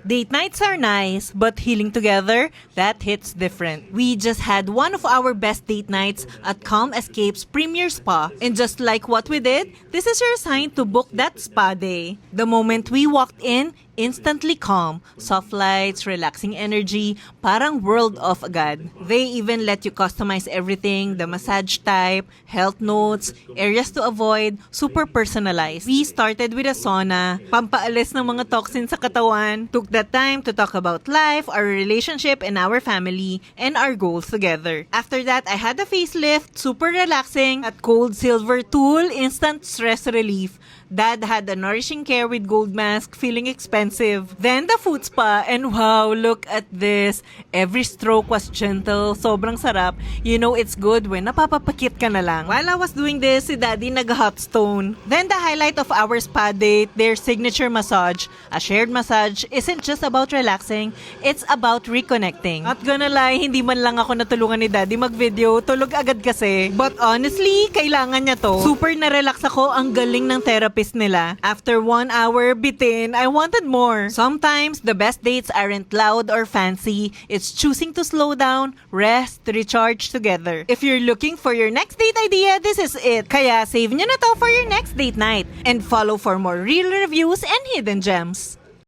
Date nights are nice, but healing together, that hits different. We just had one of our best date nights at Calm Escapes Premier Spa. And just like what we did, this is your sign to book that spa day. The moment we walked in, instantly calm, soft lights, relaxing energy, parang world of agad. They even let you customize everything, the massage type, health notes, areas to avoid, super personalized. We started with a sauna, pampaalis ng mga toxins sa katawan, took that time to talk about life, our relationship, and our family, and our goals together. After that, I had a facelift, super relaxing, at Cold Silver Tool, instant stress relief. Dad had a nourishing care with gold mask, feeling expensive. Then the food spa, and wow, look at this. Every stroke was gentle, sobrang sarap. You know it's good when napapapakit ka na lang. While I was doing this, si Daddy nag-hot stone. Then the highlight of our spa date, their signature massage. A shared massage isn't just about relaxing, it's about reconnecting. Not gonna lie, hindi man lang ako natulungan ni Daddy mag-video, tulog agad kasi. But honestly, kailangan niya to. Super na-relax ako, ang galing ng therapy nila. After 1 hour, bitin, I wanted more. Sometimes, the best dates aren't loud or fancy. It's choosing to slow down, rest, recharge together. If you're looking for your next date idea, this is it. Kaya save nyo na to for your next date night. And follow for more real reviews and hidden gems.